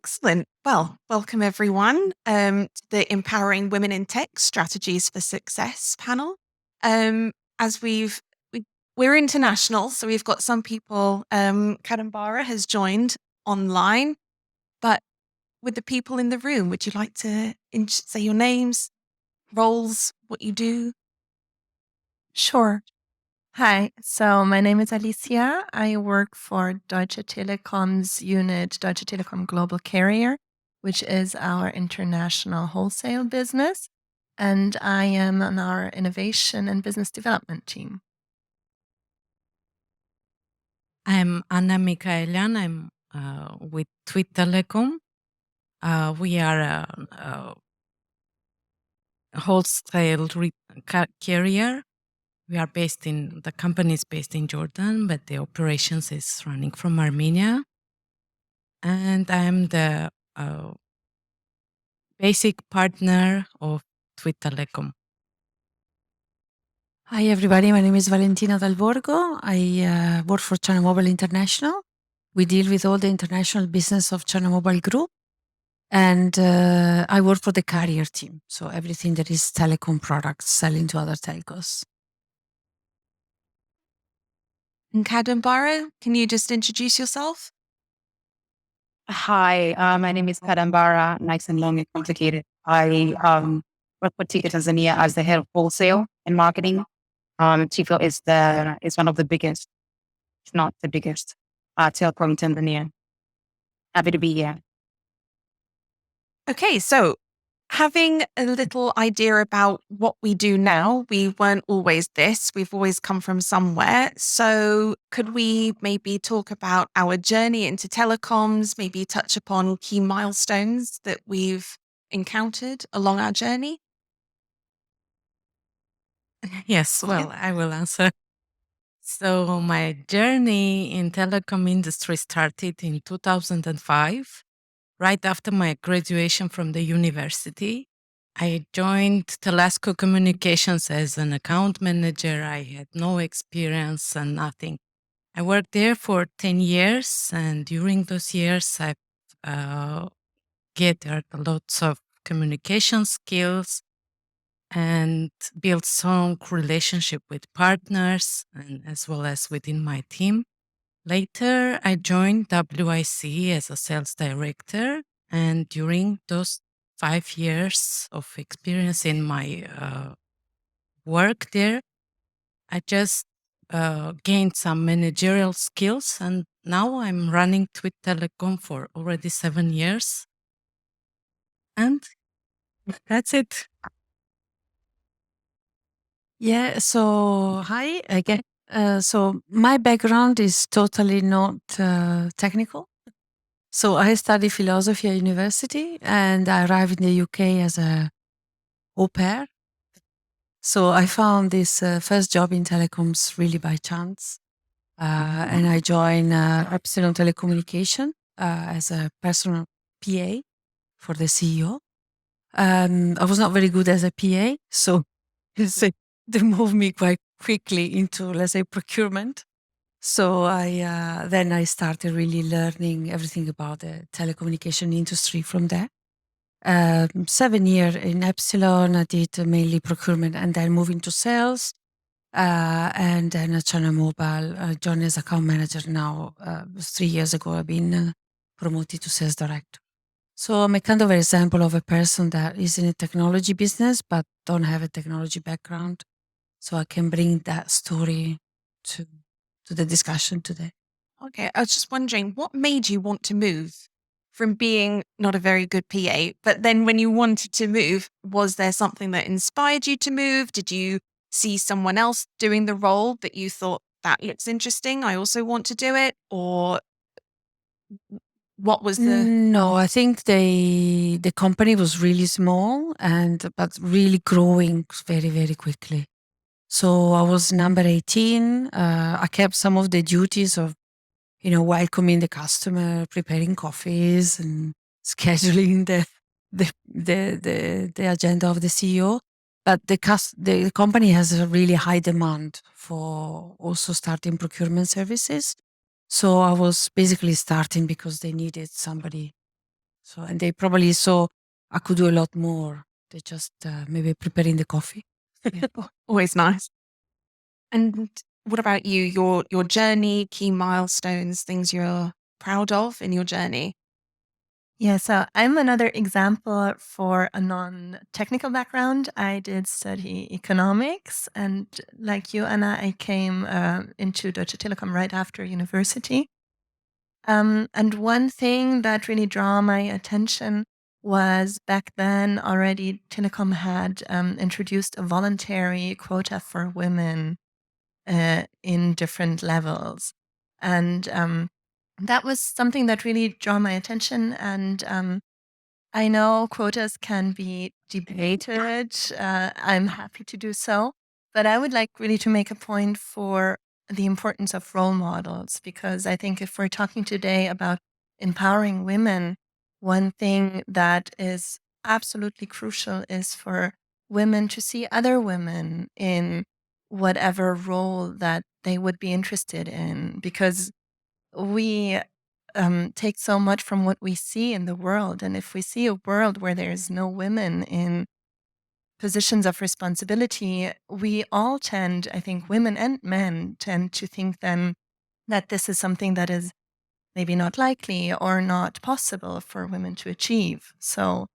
Excellent. Well, welcome everyone to the Empowering Women in Tech Strategies for Success panel. As we're international, so we've got some people. Kadambara has joined online, but with the people in the room, would you like to say your names, roles, what you do? Sure. Hi, so my name is Alicia. I work for Deutsche Telekom's unit, Deutsche Telekom Global Carrier, which is our international wholesale business. And I am on our innovation and business development team. I'm Anna Mikaelian. I'm with Tweet Telecom. We are a wholesale carrier. The company is based in Jordan, but the operations is running from Armenia. And I'm the basic partner of Tweet Telecom. Hi everybody, my name is Valentina Dal Borgo. I work for China Mobile International. We deal with all the international business of China Mobile Group. And I work for the carrier team. So everything that is telecom products selling to other telcos. And Kadambara, can you just introduce yourself? Hi, my name is Kadambara. Nice and long and complicated. I work for Ticket Tanzania as the head of wholesale and marketing. Tico is one of the biggest, if not the biggest, telco in Tanzania. Happy to be here. Okay, so having a little idea about what we do now, we weren't always this, we've always come from somewhere. So could we maybe talk about our journey into telecoms, maybe touch upon key milestones that we've encountered along our journey? Yes, well, I will answer. So my journey in telecom industry started in 2005. Right after my graduation from the university, I joined Telecommunications as an account manager. I had no experience and nothing. I worked there for 10 years, and during those years, I've gathered lots of communication skills and built strong relationship with partners and as well as within my team. Later, I joined WIC as a sales director, and during those 5 years of experience in my work there, I just gained some managerial skills, and now I'm running Tweet Telecom for already 7 years. And that's it. Yeah, so hi again. So my background is totally not technical. So I studied philosophy at university and I arrived in the UK as a au pair. So I found this first job in telecoms really by chance. And I joined Epsilon Telecommunication as a personal PA for the CEO. I was not very good as a PA, so they moved me quite quickly into, let's say, procurement. So then I started really learning everything about the telecommunication industry from there. 7 years in Epsilon, I did mainly procurement and then moving to sales. And then at China Mobile, I joined as account manager now. 3 years ago, I've been promoted to sales director. So I'm a kind of an example of a person that is in a technology business, but don't have a technology background. So I can bring that story to the discussion today. Okay, I was just wondering, what made you want to move from being not a very good PA? But then when you wanted to move, was there something that inspired you to move? Did you see someone else doing the role that you thought, that looks interesting, I also want to do it? Or what was the... No, I think the company was really small but really growing very, very quickly. So I was number 18. I kept some of the duties of, welcoming the customer, preparing coffees and scheduling the agenda of the CEO. But the company has a really high demand for also starting procurement services. So I was basically starting because they needed somebody So, and they probably saw I could do a lot more. They just maybe preparing the coffee. Yeah. Always nice. And what about you? Your journey, key milestones, things you're proud of in your journey? Yeah, so I'm another example for a non-technical background. I did study economics, and like you, Anna, I came into Deutsche Telekom right after university. And one thing that really drew my attention was back then already Telecom had introduced a voluntary quota for women in different levels. And that was something that really drew my attention. And I know quotas can be debated. I'm happy to do so. But I would like really to make a point for the importance of role models, because I think if we're talking today about empowering women, one thing that is absolutely crucial is for women to see other women in whatever role that they would be interested in, because we take so much from what we see in the world. And if we see a world where there's no women in positions of responsibility, we all tend, I think women and men tend to think then that this is something that is maybe not likely or not possible for women to achieve. So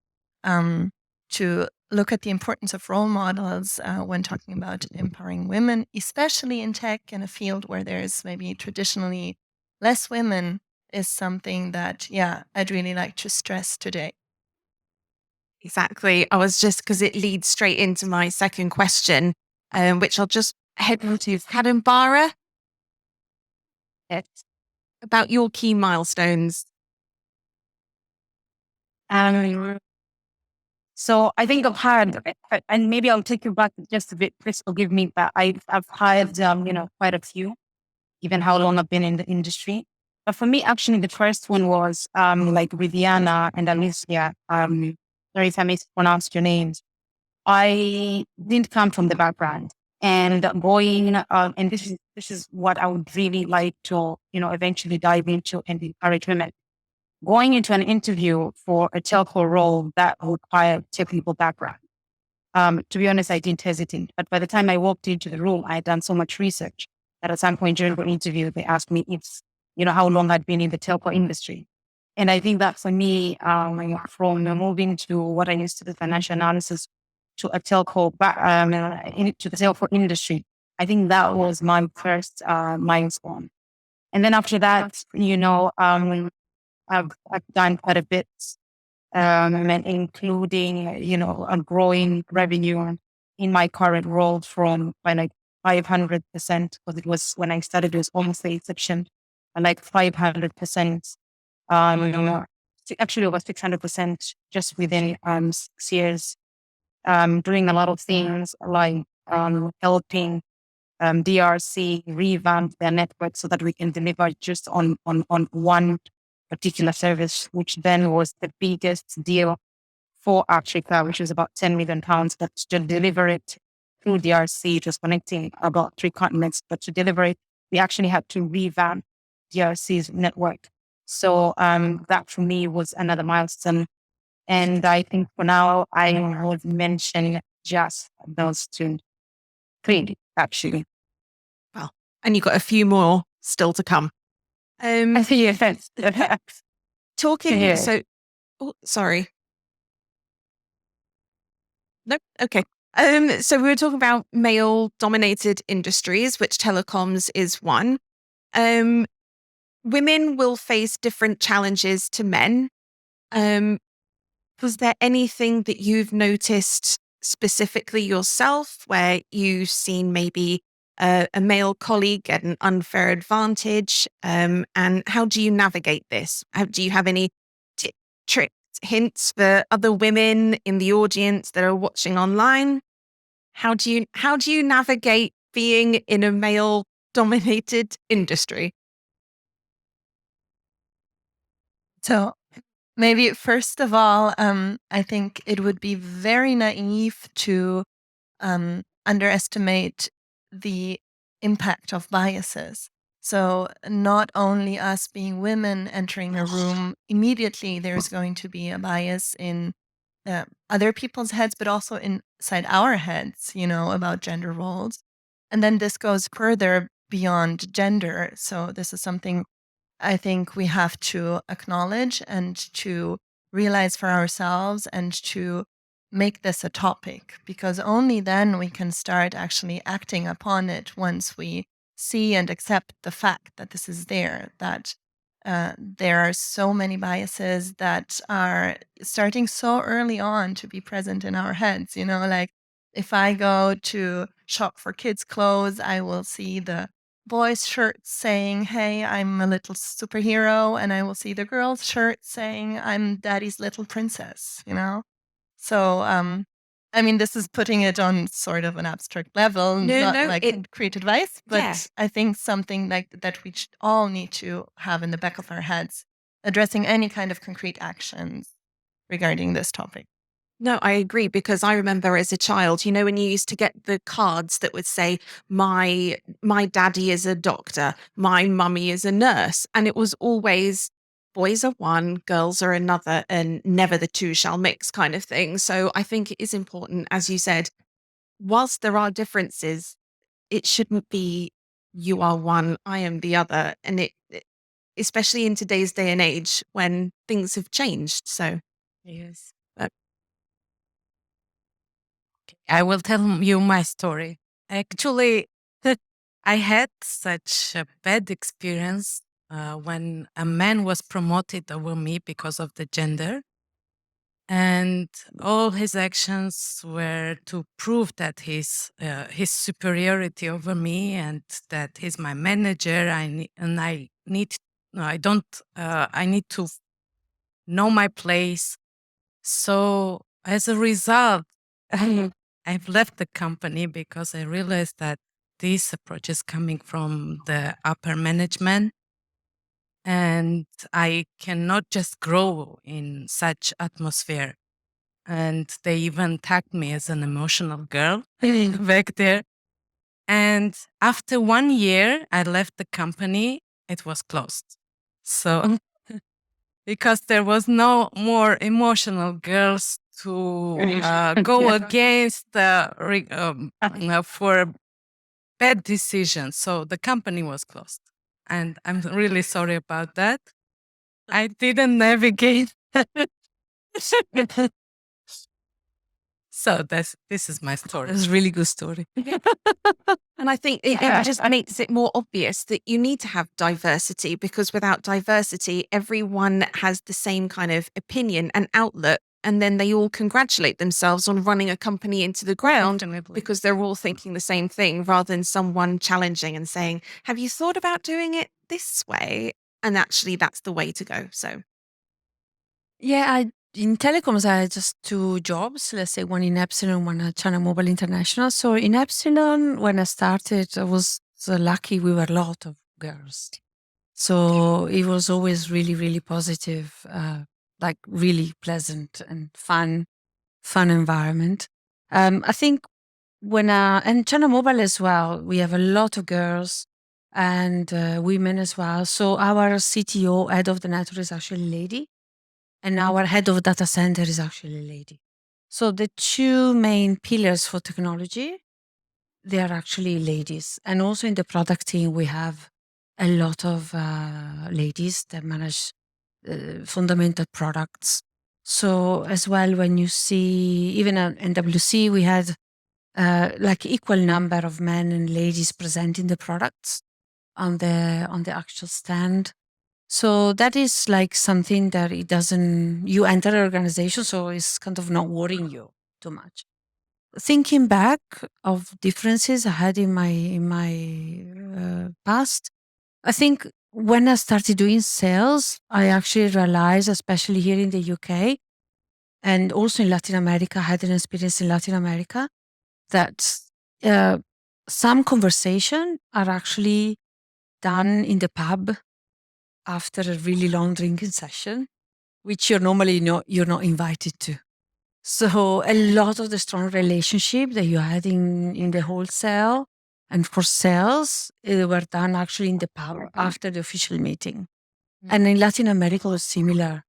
um, to look at the importance of role models when talking about empowering women, especially in tech, in a field where there's maybe traditionally less women, is something that, yeah, I'd really like to stress today. Exactly. I was just because it leads straight into my second question, which I'll just head into. Kadambara, Yes. about your key milestones. So I think I've had, and maybe I'll take you back just a bit. Please forgive me, but I've had quite a few, given how long I've been in the industry. But for me, actually, the first one was like Viviana and Alicia. Sorry if I mispronounced your names. I didn't come from the background, and going and this is what I would really like to eventually dive into and encourage women. Going into an interview for a telco role that required technical background. To be honest, I didn't hesitate. But by the time I walked into the room, I had done so much research that at some point during the interview, they asked me if, how long I'd been in the telco industry. And I think that for me, from moving to what I used to do, financial analysis, to a telco, to the telco industry, I think that was my first milestone. And then after that, I've done quite a bit, and including, a growing revenue in my current role from by like 500%, because it was when I started, it was almost the exception, and like 500%, actually over 600% just within 6 years, doing a lot of things like helping DRC revamp their network so that we can deliver just on one particular service, which then was the biggest deal for Africa, which was about £10 million. But to deliver it through DRC, just connecting about 3 continents, but to deliver it, we actually had to revamp DRC's network. So that for me was another milestone. And I think for now, I would mention just those 3, actually. Well, and you've got a few more still to come. Yes. Talking, Yeah. so, oh, sorry. Nope. Okay. So we were talking about male-dominated industries, which telecoms is one. Women will face different challenges to men. Was there anything that you've noticed specifically yourself where you've seen maybe a male colleague get an unfair advantage? And how do you navigate this? Do you have any tricks, hints for other women in the audience that are watching online? How do you navigate being in a male dominated industry? So maybe first of all, I think it would be very naive to underestimate the impact of biases. So not only us being women entering a room, immediately there's going to be a bias in other people's heads, but also inside our heads, about gender roles. And then this goes further beyond gender. So this is something I think we have to acknowledge and to realize for ourselves and to make this a topic, because only then we can start actually acting upon it once we see and accept the fact that this is there, that there are so many biases that are starting so early on to be present in our heads. Like if I go to shop for kids' clothes, I will see the boys' shirts saying, "Hey, I'm a little superhero," and I will see the girls' shirt saying, "I'm daddy's little princess," So, I mean, this is putting it on sort of an abstract level, not like concrete advice, but I think something like that we all need to have in the back of our heads, addressing any kind of concrete actions regarding this topic. No, I agree, because I remember as a child, when you used to get the cards that would say, my daddy is a doctor, my mummy is a nurse. And it was always boys are one, girls are another, and never the two shall mix kind of thing. So I think it is important, as you said, whilst there are differences, it shouldn't be you are one, I am the other. And especially in today's day and age when things have changed. So Yes. I will tell you my story. Actually, I had such a bad experience when a man was promoted over me because of the gender. And all his actions were to prove that his superiority over me, and that he's my manager. I need to know my place. So as a result, I've left the company because I realized that this approach is coming from the upper management, and I cannot just grow in such atmosphere. And they even tagged me as an emotional girl back there. And after 1 year, I left the company. It was closed. So because there was no more emotional girls to go against for bad decisions. So the company was closed. And I'm really sorry about that. I didn't navigate. So this is my story. That's a really good story. And I think it just makes it more obvious that you need to have diversity, because without diversity, everyone has the same kind of opinion and outlook. And then they all congratulate themselves on running a company into the ground because they're all thinking the same thing, rather than someone challenging and saying, have you thought about doing it this way? And actually, that's the way to go. So, Yeah, in telecoms, I had just 2 jobs, let's say one in Epsilon, one at China Mobile International. So in Epsilon, when I started, I was so lucky we were a lot of girls. So it was always really, really positive, like really pleasant and fun environment. I think and China Mobile as well, we have a lot of girls and women as well. So our CTO, head of the network, is actually a lady. And our head of data center is actually a lady. So the 2 main pillars for technology, they are actually ladies. And also in the product team, we have a lot of ladies that manage fundamental products. So as well, when you see, even at NWC, we had like equal number of men and ladies presenting the products on the actual stand. So that is like something that you enter an organization, so it's kind of not worrying you too much. Thinking back of differences I had in my past, I think when I started doing sales, I actually realized, especially here in the UK and also in Latin America, I had an experience in Latin America, that some conversation are actually done in the pub after a really long drinking session, which you're not invited to. So a lot of the strong relationship that you had in the wholesale And for sales, they were done actually in the pub after the official meeting. And in Latin America, it was similar.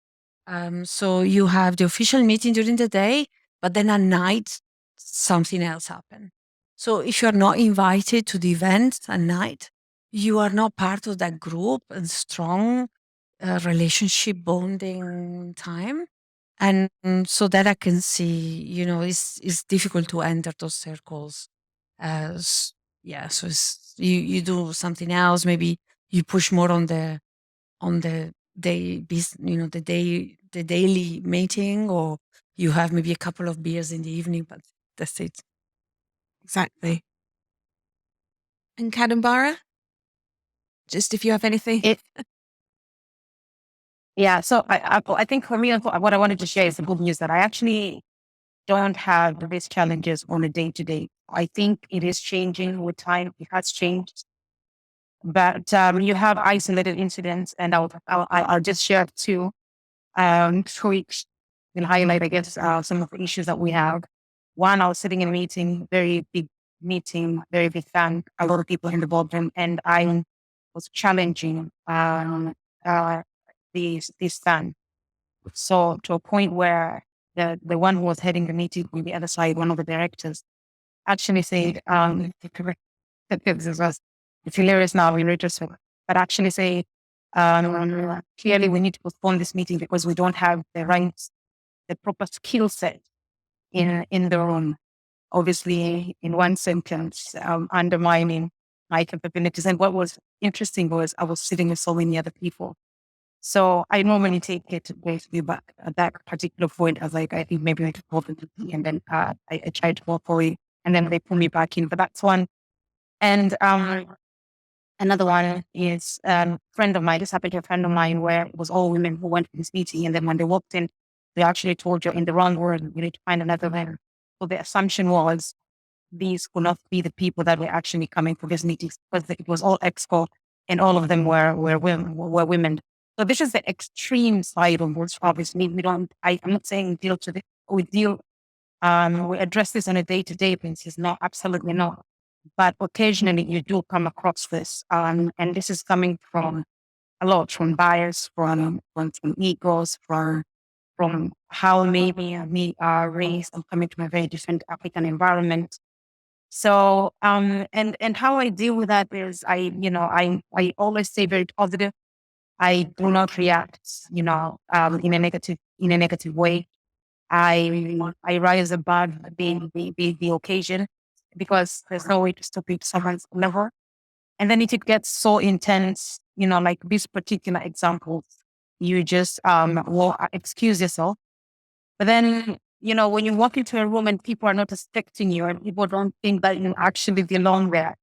So you have the official meeting during the day, but then at night, something else happened. So if you're not invited to the event at night, you are not part of that group and strong relationship bonding time. And so that I can see, it's difficult to enter those circles. So you do something else. Maybe you push more on the day, the daily meeting, or you have maybe a couple of beers in the evening, but that's it. Exactly. And Kadambara, just if you have anything. Yeah, so I think for me, what I wanted to share is the good news that I actually don't have these challenges on a day-to-day. I think it is changing with time. It has changed. But you have isolated incidents, and I'll just share two tweaks and highlight, I guess, some of the issues that we have. One, I was sitting in a meeting, very big meeting, very big fan, a lot of people in the boardroom, and I was challenging this fan. So to a point where the one who was heading the meeting on the other side, one of the directors, actually said, it's hilarious now in retrospect, but actually say, clearly we need to postpone this meeting because we don't have the proper skill set in the room. Obviously, in one sentence, undermining my capabilities. And what was interesting was I was sitting with so many other people. So I normally take it basically back at that particular point. I was like, I think maybe I could hold it, and then I tried to walk away, and then they pull me back in. But that's one. And another one is a friend of mine. This happened to a friend of mine where it was all women who went to this meeting, and then when they walked in, they actually told you in the wrong word, you need to find another man. So the assumption was these could not be the people that were actually coming for this meeting because it was all exco, and all of them were women. So this is the extreme side of what's obviously I'm not saying we address this on a day-to-day basis. No, absolutely not. But occasionally you do come across this. And this is coming from a lot, from bias, from egos, from how maybe we are raised. I'm coming from a very different African environment. So, and how I deal with that is I always stay very positive. I do not react, in a negative way. I rise above the occasion because there's no way to stop it someone's level. And then if it gets so intense, like this particular example, you just excuse yourself. But then, when you walk into a room and people are not expecting you and people don't think that you actually belong there.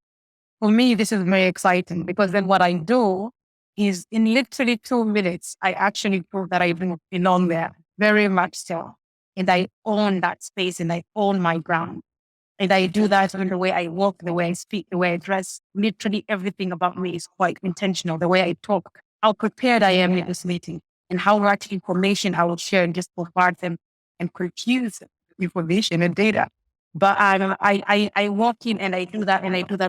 For me, this is very exciting because then what I do is in literally 2 minutes, I actually prove that I belong there very much so. And I own that space and I own my ground. And I do that in the way I walk, the way I speak, the way I dress. Literally everything about me is quite intentional. The way I talk, how prepared I am in this meeting, and how much information I will share and just bombard them and confuse information and data. But I walk in and I do that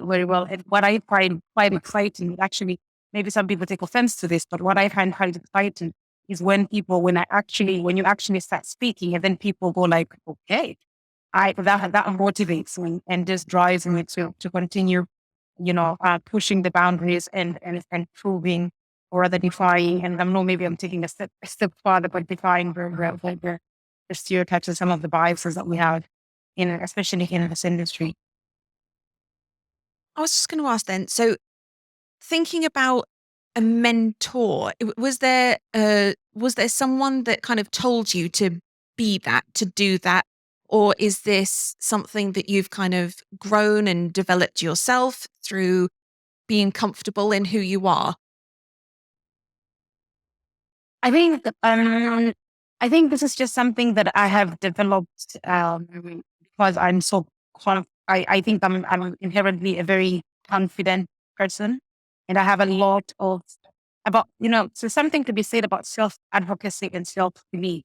very well. And what I find quite exciting, actually, maybe some people take offense to this, but what I find quite exciting is when you actually start speaking and then people go like, okay, that motivates me and just drives me to continue, pushing the boundaries and proving or rather defying. And I know maybe I'm taking a step farther, but defying the stereotypes and some of the biases that we have especially in this industry. I was just going to ask then, so thinking about a mentor, was there someone that kind of told you to be that, to do that? Or is this something that you've kind of grown and developed yourself through being comfortable in who you are? I think this is just something that I have developed because I'm so I think I'm inherently a very confident person, and I have a lot of so something to be said about self advocacy and self belief.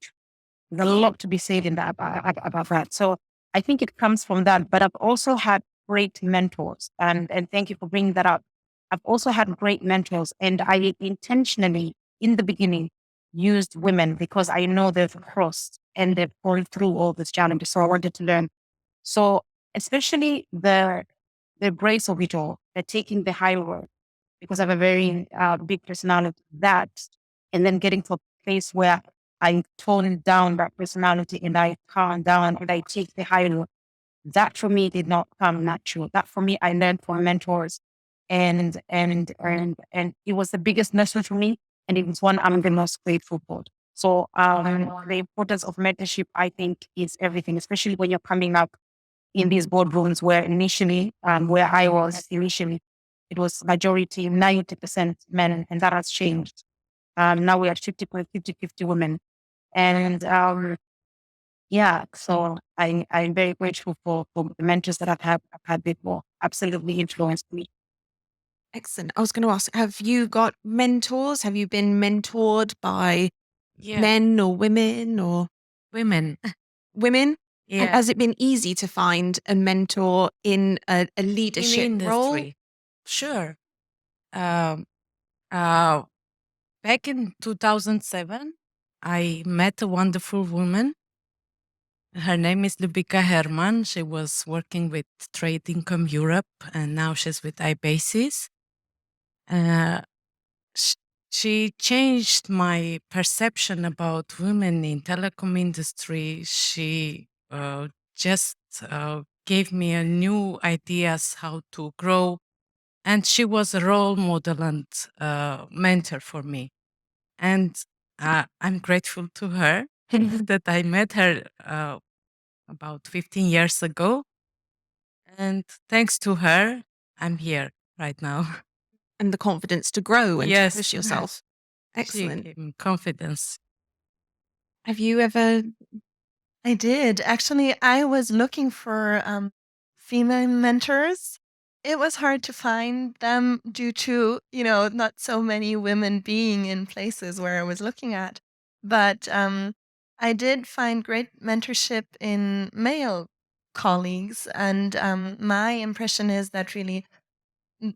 There's a lot to be said in that about that. So I think it comes from that. But I've also had great mentors, and thank you for bringing that up. I've also had great mentors, and I intentionally, in the beginning, used women because I know they've crossed and they've gone through all these challenges. So I wanted to learn. So especially the grace of it all, the taking the high road, because I have a very big personality. That, and then getting to a place where I tone down that personality and I calm down and I take the high road. That for me did not come natural. That for me, I learned from mentors, and it was the biggest lesson for me, and it was one I'm the most grateful for. So the importance of mentorship, I think, is everything, especially when you're coming up in these boardrooms where initially, where I was initially, it was majority 90% men, and that has changed. Now we are 50 women, and yeah, so I'm very grateful for the mentors that I've had before. Absolutely influenced me. Excellent. I was going to ask, have you got mentors? Have you been mentored by men or women or Women. women? And Yeah. has it been easy to find a mentor in a leadership in role? industry. Sure. Um, uh, Back in 2007, I met a wonderful woman. Her name is Lubika Herman. She was working with Trade Income Europe, and now she's with iBasis. She changed my perception about women in telecom industry. She just gave me a new ideas how to grow, and she was a role model and mentor for me. And I'm grateful to her that I met her about 15 years ago. And thanks to her, I'm here right now. And the confidence to grow and Yes. to push yourself. She Excellent. gave me confidence. Have you ever? I did. Actually, I was looking for female mentors. It was hard to find them due to, not so many women being in places where I was looking at. But I did find great mentorship in male colleagues. And my impression is that really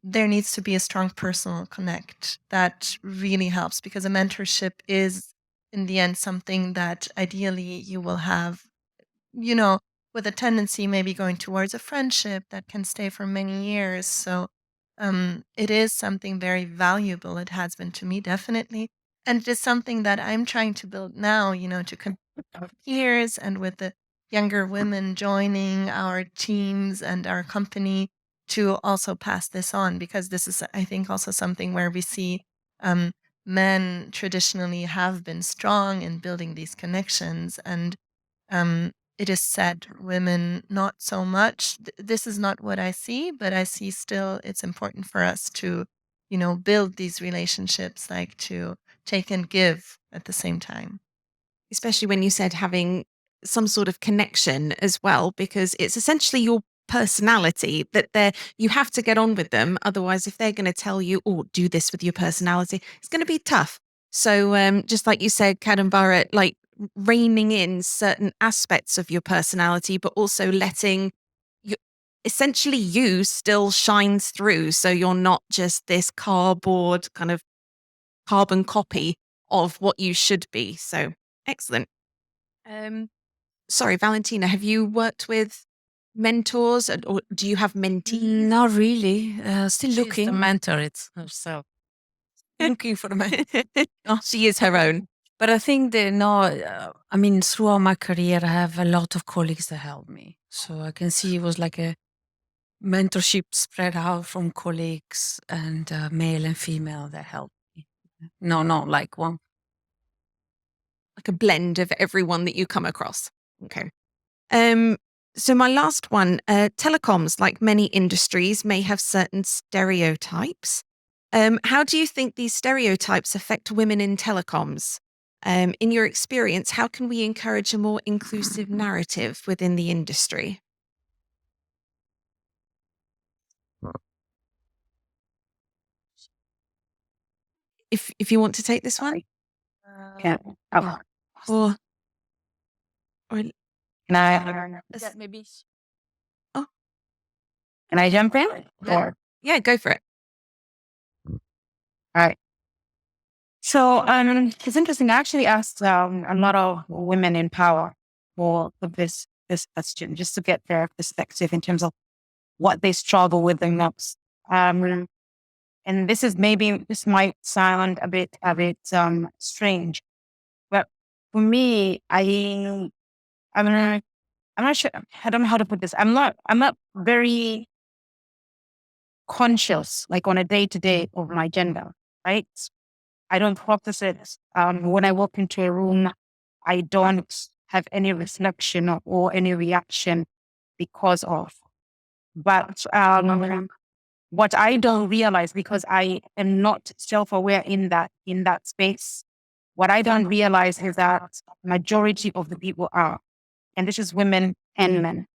there needs to be a strong personal connect that really helps, because a mentorship is in the end something that ideally you will have, with a tendency maybe going towards a friendship that can stay for many years. So it is something very valuable. It has been to me, definitely. And it is something that I'm trying to build now, to connect with our peers and with the younger women joining our teams and our company, to also pass this on, because this is, I think, also something where we see um, men traditionally have been strong in building these connections, and it is said women not so much. This is not what I see, but I see still it's important for us to, build these relationships, like to take and give at the same time. Especially when you said having some sort of connection as well, because it's essentially your personality that you have to get on with them. Otherwise, if they're going to tell you, oh, do this with your personality, it's going to be tough. So just like you said, Kadambara, like reining in certain aspects of your personality, but also letting you, essentially you still shines through. So you're not just this cardboard kind of carbon copy of what you should be. So excellent. Sorry, Valentina, have you worked with mentors or do you have mentees? Not really. Still She's the looking. mentor it's herself. Looking for a mentor. She is her own. But I think throughout my career, I have a lot of colleagues that help me. So I can see it was like a mentorship spread out from colleagues and male and female that helped me. No, not like one. Like a blend of everyone that you come across. Okay. So my last one, telecoms, like many industries, may have certain stereotypes. How do you think these stereotypes affect women in telecoms? In your experience, how can we encourage a more inclusive narrative within the industry? If you want to take this one, Yeah. or or Can I? oh, Can I jump in? Or Yeah, go for it. all right. So it's interesting. I actually asked a lot of women in power for this question, just to get their perspective in terms of what they struggle with the most. And this might sound a bit strange, but for me, I'm not sure. I don't know how to put this. I'm not very conscious, like on a day to day, of my gender, right? I don't practice it. When I walk into a room, I don't have any reflection or any reaction because of. But what I don't realize, because I am not self-aware in that space, what I don't realize is that majority of the people are, and this is women and men,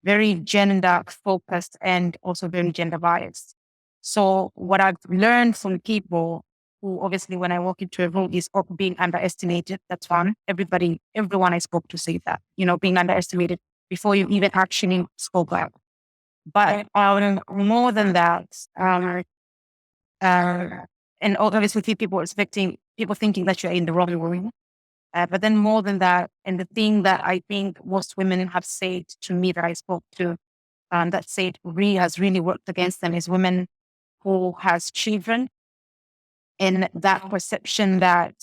very gender focused and also very gender biased. So what I've learned from people who, obviously, when I walk into a room, is being underestimated. That's one. Everyone I spoke to say that, being underestimated before you even actually spoke up. But more than that, and obviously people thinking that you're in the wrong room. But then more than that, and the thing that I think most women have said to me that I spoke to, that said has really worked against them, is women who has children, and that perception that,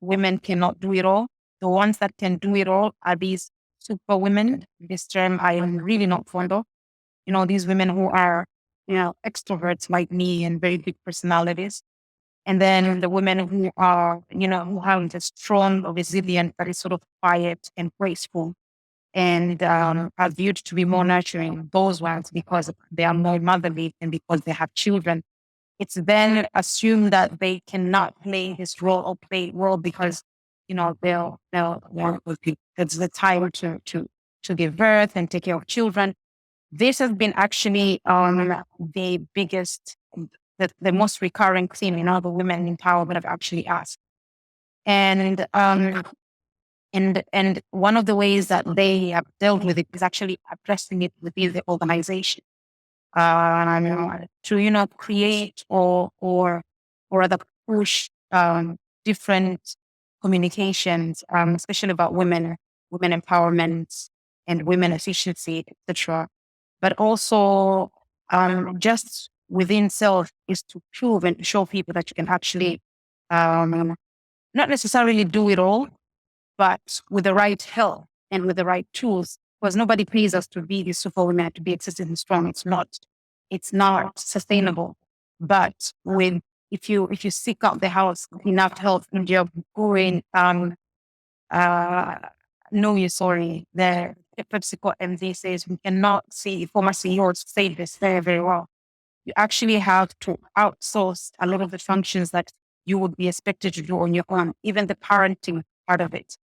women cannot do it all. The ones that can do it all are these super women. This term I am really not fond of. These women who are, extroverts like me and very big personalities. And then the women who are, who have a strong, resilient, but is sort of quiet and graceful, and are viewed to be more nurturing, those ones, because they are more motherly and because they have children. It's then assumed that they cannot play this role or play role because, they'll it's the time to give birth and take care of children. This has been actually the biggest, the most recurring theme in all the women in power that I've actually asked. And one of the ways that they have dealt with it is actually addressing it within the organization. To create or rather push different communications, especially about women empowerment and women efficiency, etc. But also just within self is to prove and to show people that you can actually not necessarily do it all, but with the right help and with the right tools, because nobody pays us to be these super women, to be excessively strong. It's not sustainable. But if you seek out the house enough help and you're going, know you're sorry. The PepsiCo MD says we cannot see, former CEOs say this very, very well. You actually have to outsource a lot of the functions that you would be expected to do on your own, even the parenting part of it,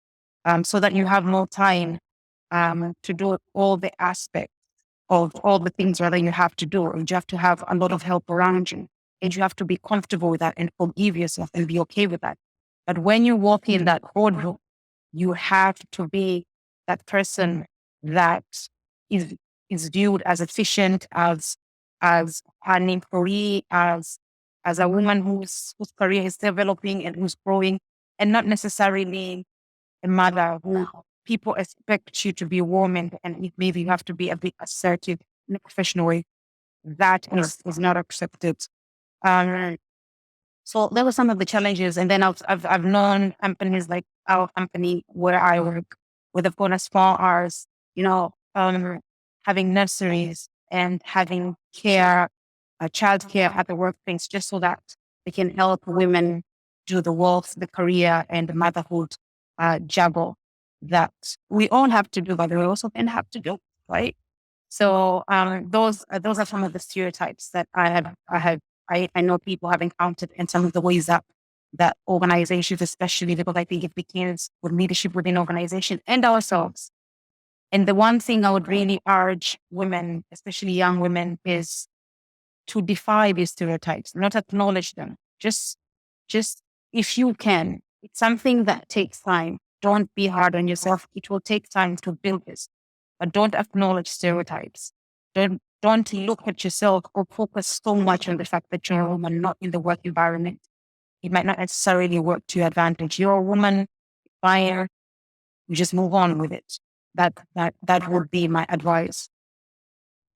so that you have more time to do all the aspects of all the things that you have to do. And you have to have a lot of help around you, and you have to be comfortable with that and forgive yourself and be okay with that. But when you walk in that boardroom, you have to be that person that is viewed as efficient, as an employee, as a woman whose career is developing and who's growing, and not necessarily a mother who people expect you to be a woman, and maybe you have to be a bit assertive in a professional way. That is not accepted. So there were some of the challenges, and then I've known companies like our company where I work, with have gone as far as having nurseries and having care, child care at the workplace, just so that they can help women do the work, the career, and the motherhood juggle that we all have to do, but we also then have to do, right? So those are some of the stereotypes that I know people have encountered, and some of the ways that organizations, especially, because I think it begins with leadership within organizations and ourselves. And the one thing I would really urge women, especially young women, is to defy these stereotypes, not acknowledge them. Just if you can, it's something that takes time. Don't be hard on yourself. It will take time to build this, but don't acknowledge stereotypes. Don't don't look at yourself or focus so much on the fact that you're a woman, not in the work environment. It might not necessarily work to your advantage. You're a woman, fire, you just move on with it. That would be my advice.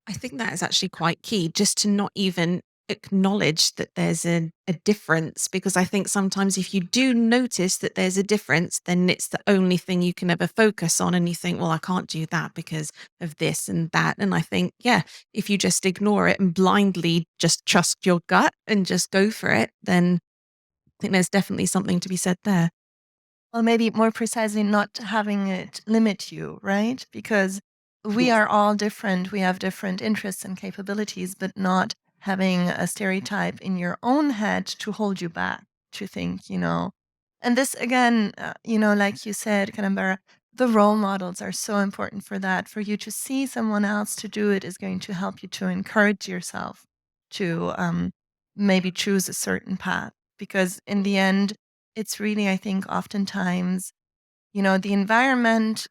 I think that is actually quite key, just to not even acknowledge that there's a difference, because I think sometimes if you do notice that there's a difference, then it's the only thing you can ever focus on, and you think, well, I can't do that because of this and that. And I think, yeah, if you just ignore it and blindly just trust your gut and just go for it, then I think there's definitely something to be said there. Well, maybe more precisely, not having it limit you, right? Because we are all different. We have different interests and capabilities, but not having a stereotype in your own head to hold you back to think, And this, again, like you said, Kanambara, the role models are so important for that. For you to see someone else to do it is going to help you to encourage yourself to maybe choose a certain path. Because in the end, it's really, I think, oftentimes, the environment,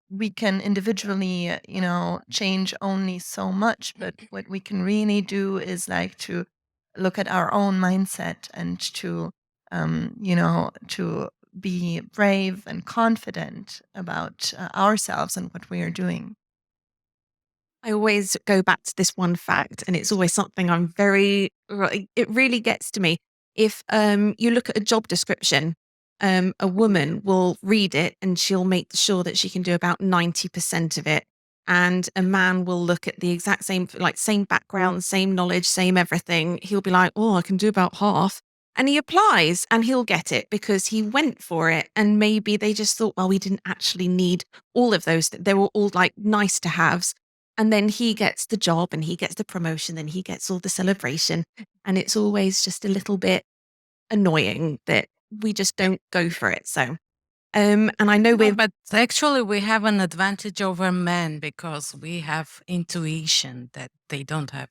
we can individually, change only so much. But what we can really do is like to look at our own mindset and to be brave and confident about ourselves and what we are doing. I always go back to this one fact, and it's always something it really gets to me. If you look at a job description, a woman will read it and she'll make sure that she can do about 90% of it. And a man will look at the exact same, like same background, same knowledge, same everything. He'll be like, oh, I can do about half. And he applies and he'll get it because he went for it. And maybe they just thought, well, we didn't actually need all of those. They were all like nice to haves. And then he gets the job and he gets the promotion and he gets all the celebration. And it's always just a little bit annoying that we just don't go for it. So, and I know but actually we have an advantage over men because we have intuition that they don't have.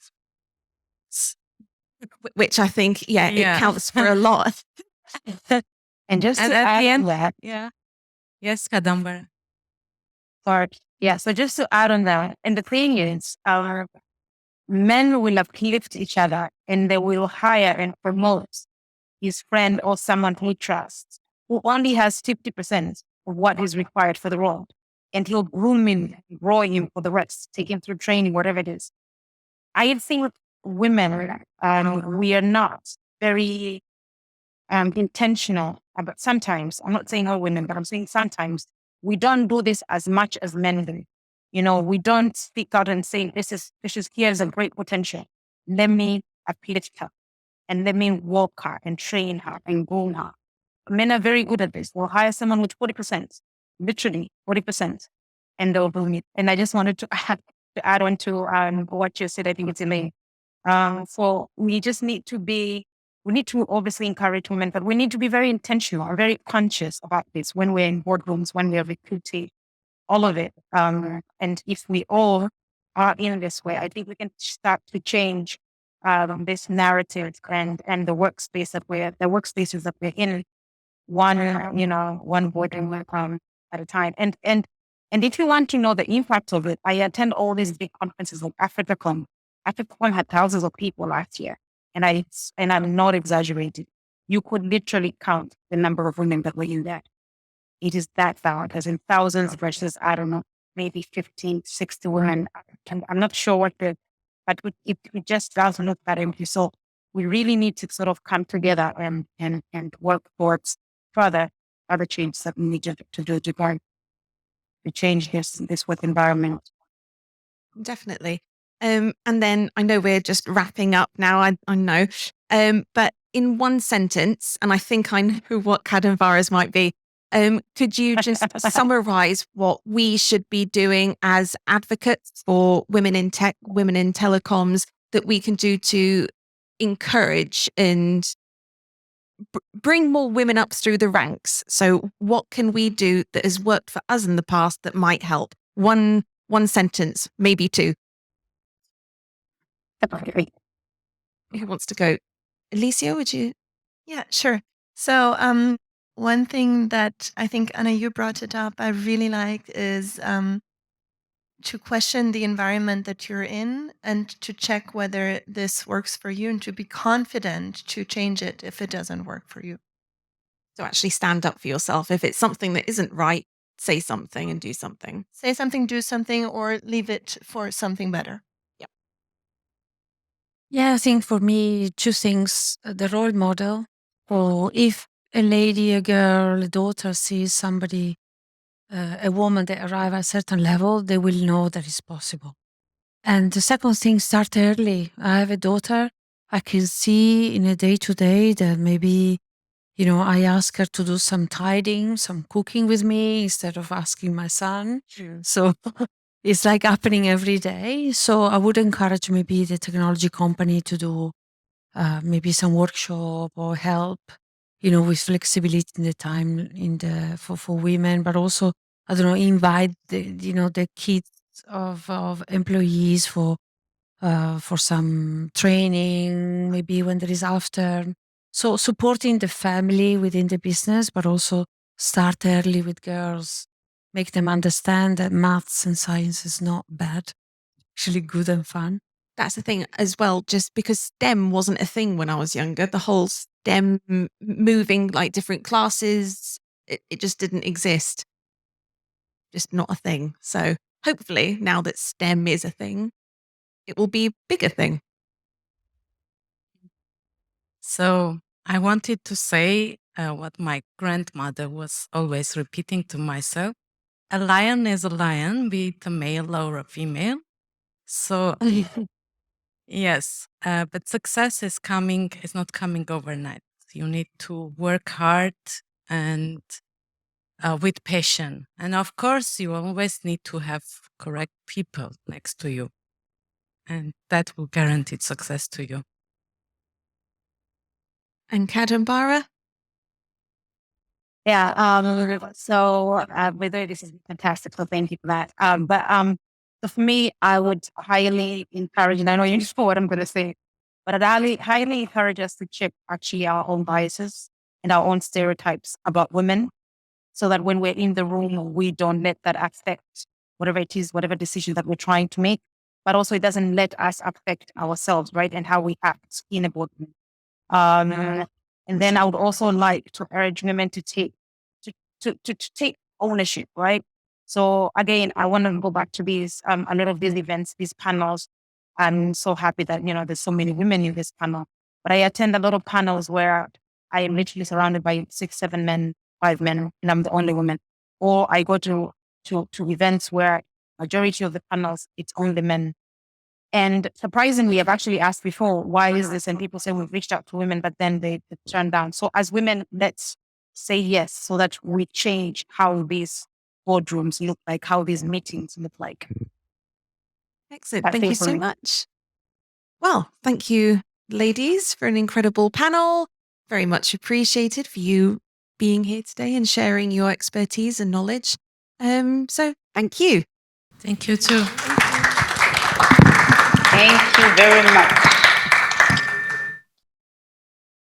Which I think, it counts for a lot. And just to add to that, yes, Kadambara. Sorry. Yeah, so just to add on that, and the thing is, men will uplift each other and they will hire and promote his friend or someone he trusts, who only has 50% of what is required for the role. And he'll groom him, grow him for the rest, take him through training, whatever it is. I think women, we are not very intentional about sometimes. I'm not saying all women, but I'm saying sometimes we don't do this as much as men do. We don't speak out and say, here's a great potential. Let me uplift her and let me work her and train her and groom her. Men are very good at this. We'll hire someone with 40%, literally 40%, and they'll boom it. And I just wanted to add on to what you said. I think it's amazing. So we just need to obviously encourage women, but we need to be very intentional and very conscious about this when we're in boardrooms, when we're recruiting, all of it. And if we all are in this way, I think we can start to change this narrative and the workspaces that we're in, one boardroom at a time. And if you want to know the impact of it, I attend all these big conferences like AfricaCom. AfricaCom had thousands of people last year. And I'm not exaggerating. You could literally count the number of women that were in there. It is that vast, as in thousands versus, I don't know, maybe 15, 60 women. I'm not sure but it just doesn't look that empty. So we really need to sort of come together and work towards further other changes that we need to do to change this work environment. Definitely. And then I know we're just wrapping up now. I know. But in one sentence, and I think I know what Kadambara's might be, could you just summarize what we should be doing as advocates for women in tech, women in telecoms, that we can do to encourage and bring more women up through the ranks? So what can we do that has worked for us in the past that might help? One sentence, maybe two. Who wants to go? Alicia, would you? Yeah, sure. So one thing that I think, Anna, you brought it up, I really like is to question the environment that you're in and to check whether this works for you and to be confident to change it if it doesn't work for you. So actually stand up for yourself. If it's something that isn't right, say something and do something. Say something, do something, or leave it for something better. Yeah, I think for me, two things. The role model. Or if a lady, a girl, a daughter sees somebody, a woman that arrive at a certain level, they will know that it's possible. And the second thing, start early. I have a daughter. I can see in a day-to-day that maybe, I ask her to do some tidying, some cooking with me instead of asking my son. So it's like happening every day. So I would encourage maybe the technology company to do maybe some workshop or help, with flexibility in the time for women, but also, I don't know, invite the kids of employees for some training, maybe when there is after. So supporting the family within the business, but also start early with girls, make them understand that maths and science is not bad, actually good and fun. That's the thing as well, just because STEM wasn't a thing when I was younger, the whole STEM moving like different classes, it just didn't exist. Just not a thing. So hopefully now that STEM is a thing, it will be a bigger thing. So I wanted to say what my grandmother was always repeating to myself. A lion is a lion, be it a male or a female. So yes, but success is not coming overnight. You need to work hard and with passion. And of course, you always need to have correct people next to you. And that will guarantee success to you. And Kadambara? Yeah. So, whether this is fantastic, so thank you for that. So for me, I would highly encourage, and I know you know what I'm going to say, but I'd highly encourage us to check actually our own biases and our own stereotypes about women, so that when we're in the room, we don't let that affect whatever it is, whatever decision that we're trying to make, but also it doesn't let us affect ourselves, right? And how we act in a boardroom. And then I would also like to urge women to take to take ownership, right? So again, I want to go back to these a lot of these events, these panels. I'm so happy that there's so many women in this panel. But I attend a lot of panels where I am literally surrounded by 6, 7 men, 5 men, and I'm the only woman. Or I go to events where majority of the panels it's only men. And surprisingly, I've actually asked before, why is this? And people say we've reached out to women, but then they turn down. So as women, let's say yes, so that we change how these boardrooms look like, how these meetings look like. Excellent. That's Thank you it for so me. much. Well, thank you, ladies, for an incredible panel. Very much appreciated for you being here today and sharing your expertise and knowledge. So thank you. Thank you too. Thank you very much.